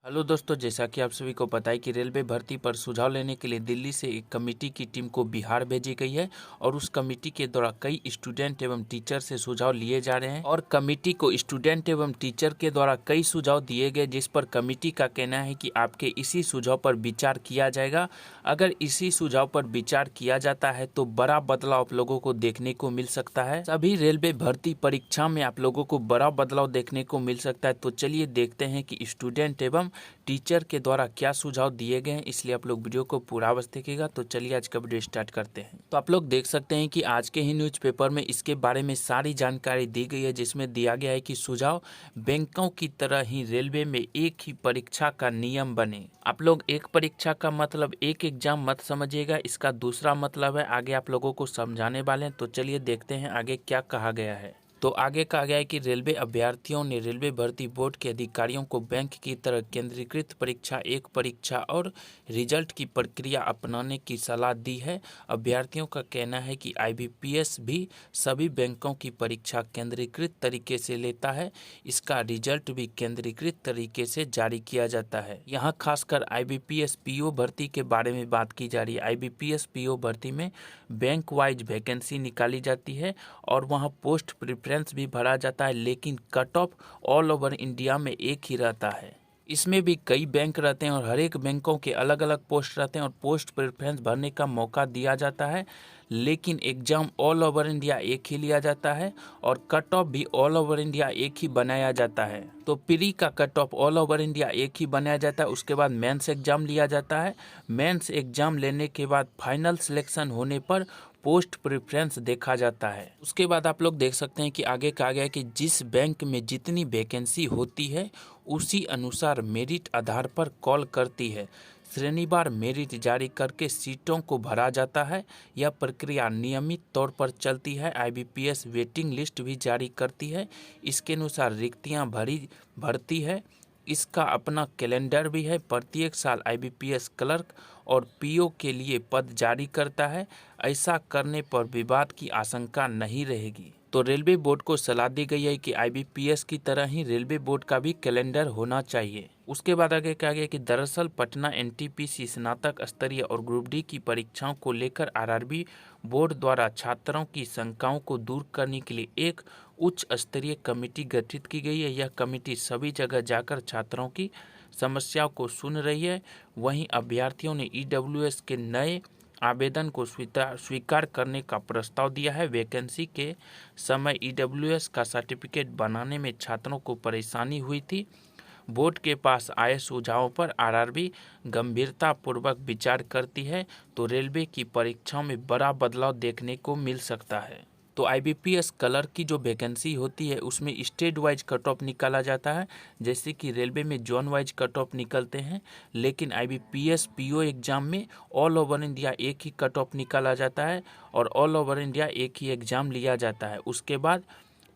Hello दोस्तों, जैसा कि आप सभी को पता है कि रेलवे भर्ती पर सुझाव लेने के लिए दिल्ली से एक कमेटी की टीम को बिहार भेजी गई है और उस कमेटी के द्वारा कई स्टूडेंट एवं टीचर से सुझाव लिए जा रहे हैं और कमेटी को स्टूडेंट एवं टीचर के द्वारा कई सुझाव दिए गए, जिस पर कमेटी का कहना है कि आपके इसी सुझाव पर विचार किया जाएगा। अगर इसी सुझाव पर विचार किया जाता है तो बड़ा बदलाव आप लोगों को देखने को मिल सकता है। सभी रेलवे भर्ती परीक्षा में आप लोगों को बड़ा बदलाव देखने को मिल सकता है। तो चलिए देखते हैं कि स्टूडेंट एवं टीचर के द्वारा क्या सुझाव दिए गए हैं, इसलिए आप लोग वीडियो को पूरा अवश्य देखिएगा। तो चलिए आज का वीडियो स्टार्ट करते हैं। तो आप लोग देख सकते हैं कि आज के ही न्यूज़पेपर में इसके बारे में सारी जानकारी दी गई है, जिसमें दिया गया है कि सुझाव बैंकों की तरह ही रेलवे में एक ही परीक्षा का नियम बने। आप लोग एक परीक्षा का मतलब एक एग्जाम मत समझिएगा, इसका दूसरा मतलब है आगे आप लोगों को समझाने वाले हैं। तो चलिए देखते हैं आगे क्या कहा गया है। तो आगे कहा गया है कि रेलवे अभ्यर्थियों ने रेलवे भर्ती बोर्ड के अधिकारियों को बैंक की तरह केंद्रीकृत परीक्षा, एक परीक्षा और रिजल्ट की प्रक्रिया अपनाने की सलाह दी है। अभ्यर्थियों का कहना है कि आईबीपीएस भी सभी बैंकों की परीक्षा केंद्रीकृत तरीके से लेता है, इसका रिजल्ट भी केंद्रीकृत तरीके से जारी किया जाता है। यहाँ खासकर आईबीपीएस पीओ भर्ती के बारे में बात की जा रही है। आईबीपीएस पीओ भर्ती में बैंक वाइज वैकेंसी निकाली जाती है और वहाँ पोस्ट प्रेफरेंस भी भरा जाता है, लेकिन cut off all over India में एक ही रहता है। इसमें भी कई बैंक रहते हैं और हर एक बैंकों के अलग अलग पोस्ट रहते हैं और पोस्ट प्रेफरेंस भरने का मौका दिया जाता है, लेकिन एग्जाम ऑल ओवर इंडिया एक ही लिया जाता है और कट ऑफ भी ऑल ओवर इंडिया एक ही बनाया जाता है। तो प्री का cut off all over India एक ही बनाया जाता है, उसके बाद मेंस एग्जाम लिया जाता है। मेंस एग्जाम लेने के बाद फाइनल सिलेक्शन होने पर पोस्ट प्रेफरेंस देखा जाता है। उसके बाद आप लोग देख सकते हैं कि आगे कहा गया है कि जिस बैंक में जितनी वैकेंसी होती है उसी अनुसार मेरिट आधार पर कॉल करती है। श्रेणीवार मेरिट जारी करके सीटों को भरा जाता है। यह प्रक्रिया नियमित तौर पर चलती है। आईबीपीएस वेटिंग लिस्ट भी जारी करती है, इसके अनुसार रिक्तियां भरती है। इसका अपना कैलेंडर भी है। प्रत्येक साल आईबीपीएस क्लर्क और पीओ के लिए पद जारी करता है। ऐसा करने पर विवाद की आशंका नहीं रहेगी। तो रेलवे बोर्ड को सलाह दी गई है कि आईबीपीएस की तरह ही रेलवे बोर्ड का भी कैलेंडर होना चाहिए। उसके बाद आगे कहा गया कि दरअसल पटना एनटीपीसी स्नातक स्तरीय और ग्रुप डी की परीक्षाओं को लेकर आरआरबी बोर्ड द्वारा छात्रों की शंकाओं को दूर करने के लिए एक उच्च स्तरीय कमेटी गठित की गई है। यह कमेटी सभी जगह जाकर छात्रों की समस्याओं को सुन रही है। वहीं अभ्यर्थियों ने ईडब्ल्यूएस के नए आवेदन को स्वीकार करने का प्रस्ताव दिया है। वैकेंसी के समय ईडब्ल्यूएस का सर्टिफिकेट बनाने में छात्रों को परेशानी हुई थी। बोर्ड के पास आए सुझावों पर आरआरबी गंभीरतापूर्वक विचार करती है, तो रेलवे की परीक्षाओं में बड़ा बदलाव देखने को मिल सकता है। तो आईबीपीएस क्लर्क की जो वैकेंसी होती है उसमें स्टेट वाइज कट ऑफ निकाला जाता है, जैसे कि रेलवे में जोन वाइज कट ऑफ निकलते हैं, लेकिन आईबीपीएस पीओ एग्जाम में ऑल ओवर इंडिया एक ही कट ऑफ निकाला जाता है और ऑल ओवर इंडिया एक ही एग्जाम लिया जाता है। उसके बाद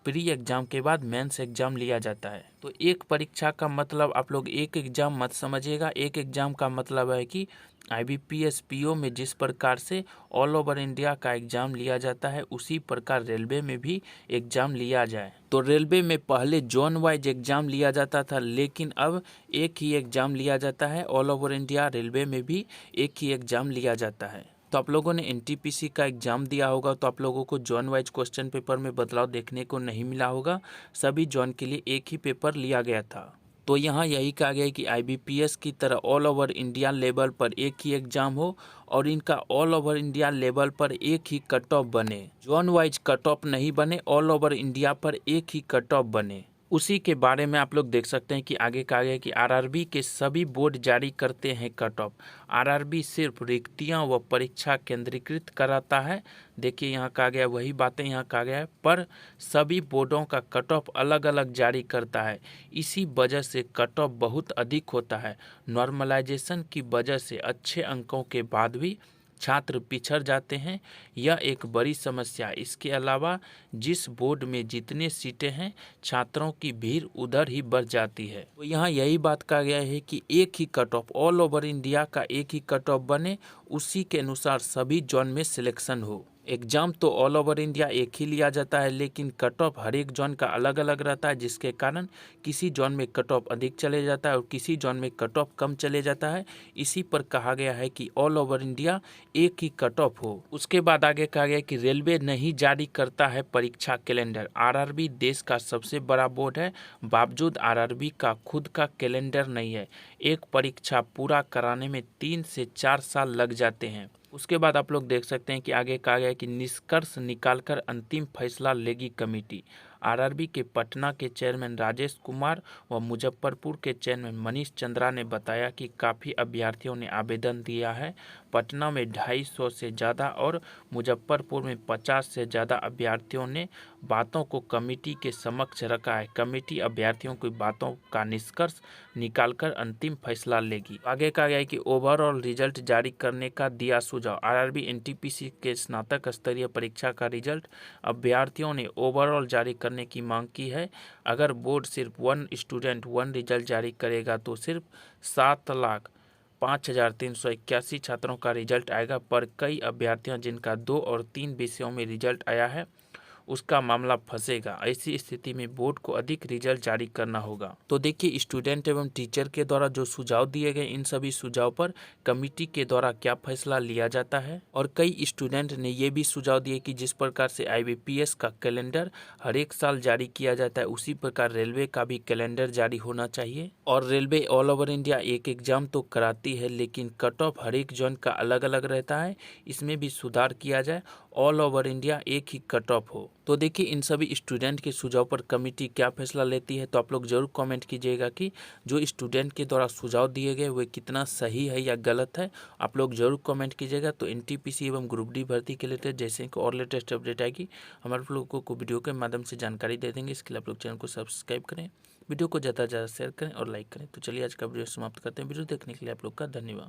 प्री एग्जाम के बाद मेंस एग्जाम लिया जाता है। तो एक परीक्षा का मतलब आप लोग एक एग्जाम मत समझिएगा। एक एग्जाम का मतलब है कि आईबीपीएस पीओ में जिस प्रकार से ऑल ओवर इंडिया का एग्जाम लिया जाता है उसी प्रकार रेलवे में भी एग्जाम लिया जाए। तो रेलवे में पहले जोन वाइज एग्जाम लिया जाता था, लेकिन अब एक ही एग्जाम लिया जाता है। ऑल ओवर इंडिया रेलवे में भी एक ही एग्जाम लिया जाता है। तो आप लोगों ने एनटीपीसी का एग्जाम दिया होगा तो आप लोगों को जोन वाइज क्वेश्चन पेपर में बदलाव देखने को नहीं मिला होगा। सभी जोन के लिए एक ही पेपर लिया गया था। तो यहाँ यही कहा गया है कि आईबीपीएस की तरह ऑल ओवर इंडिया लेवल पर एक ही एग्जाम हो और इनका ऑल ओवर इंडिया लेवल पर एक ही कट ऑफ बने। जोन वाइज कट ऑफ नहीं बने, ऑल ओवर इंडिया पर एक ही कट ऑफ बने। उसी के बारे में आप लोग देख सकते हैं कि आगे कहा गया है कि आरआरबी के सभी बोर्ड जारी करते हैं कट ऑफ। आरआरबी सिर्फ रिक्तियां व परीक्षा केंद्रीकृत कराता है। देखिए यहाँ कहा गया वही बातें यहाँ कहा गया है, पर सभी बोर्डों का कट ऑफ अलग अलग जारी करता है। इसी वजह से कट ऑफ बहुत अधिक होता है। नॉर्मलाइजेशन की वजह से अच्छे अंकों के बाद भी छात्र पिछड़ जाते हैं, यह एक बड़ी समस्या। इसके अलावा जिस बोर्ड में जितने सीटें हैं छात्रों की भीड़ उधर ही बढ़ जाती है। तो यहाँ यही बात कहा गया है कि एक ही cut off all over India का एक ही कट ऑफ बने, उसी के अनुसार सभी जोन में सिलेक्शन हो। एग्जाम तो ऑल ओवर इंडिया एक ही लिया जाता है, लेकिन कट ऑफ हर एक जोन का अलग अलग रहता है, जिसके कारण किसी जोन में कट ऑफ अधिक चले जाता है और किसी जोन में कट ऑफ कम चले जाता है। इसी पर कहा गया है कि ऑल ओवर इंडिया एक ही कट ऑफ हो। उसके बाद आगे कहा गया कि रेलवे नहीं जारी करता है परीक्षा कैलेंडर। आरआरबी देश का सबसे बड़ा बोर्ड है, बावजूद आरआरबी का खुद का कैलेंडर नहीं है। एक परीक्षा पूरा कराने में 3 से 4 साल लग जाते हैं। उसके बाद आप लोग देख सकते हैं कि आगे कहा गया है कि निष्कर्ष निकालकर अंतिम फैसला लेगी कमेटी। आरआरबी के पटना के चेयरमैन राजेश कुमार व मुजफ्फरपुर के चेयरमैन मनीष चंद्रा ने बताया कि काफ़ी अभ्यर्थियों ने आवेदन दिया है। पटना में 250 से ज़्यादा और मुजफ्फरपुर में 50 से ज़्यादा अभ्यर्थियों ने बातों को कमेटी के समक्ष रखा है। कमेटी अभ्यर्थियों की बातों का निष्कर्ष निकालकर अंतिम फैसला लेगी। आगे कहा गया है कि ओवरऑल रिजल्ट जारी करने का दिया सुझाव। आरआरबी एनटीपीसी के स्नातक स्तरीय परीक्षा का रिजल्ट अभ्यर्थियों ने ओवरऑल जारी करने की मांग की है। अगर बोर्ड सिर्फ 1 स्टूडेंट 1 रिजल्ट जारी करेगा तो सिर्फ 7,05,381 छात्रों का रिजल्ट आएगा, पर कई अभ्यर्थियों जिनका 2 और 3 विषयों में रिजल्ट आया है उसका मामला फंसेगा। ऐसी स्थिति में बोर्ड को अधिक रिजल्ट जारी करना होगा। तो देखिए, स्टूडेंट एवं टीचर के द्वारा जो सुझाव दिए गए, इन सभी सुझाव पर कमेटी के द्वारा क्या फैसला लिया जाता है। और कई स्टूडेंट ने ये भी सुझाव दिए कि जिस प्रकार से आईबीपीएस का कैलेंडर हर एक साल जारी किया जाता है, उसी प्रकार रेलवे का भी कैलेंडर जारी होना चाहिए। और रेलवे ऑल ओवर इंडिया एक एग्जाम तो कराती है, लेकिन कट ऑफ हर एक जोन का अलग अलग रहता है, इसमें भी सुधार किया जाए, ऑल ओवर इंडिया एक ही कट ऑफ हो। तो देखिए, इन सभी स्टूडेंट के सुझाव पर कमेटी क्या फैसला लेती है। तो आप लोग जरूर कमेंट कीजिएगा कि जो स्टूडेंट के द्वारा सुझाव दिए गए वे कितना सही है या गलत है। आप लोग जरूर कमेंट कीजिएगा। तो एनटीपीसी एवं ग्रुप डी भर्ती के लेटेस्ट जैसे कि और लेटेस्ट अपडेट आएगी, हम आप लोगों को वीडियो के माध्यम से जानकारी दे देंगे। इसके लिए आप लोग चैनल को सब्सक्राइब करें, वीडियो को ज़्यादा से ज़्यादा शेयर करें और लाइक करें। तो चलिए आज का वीडियो समाप्त करते हैं। वीडियो देखने के लिए आप लोग का धन्यवाद।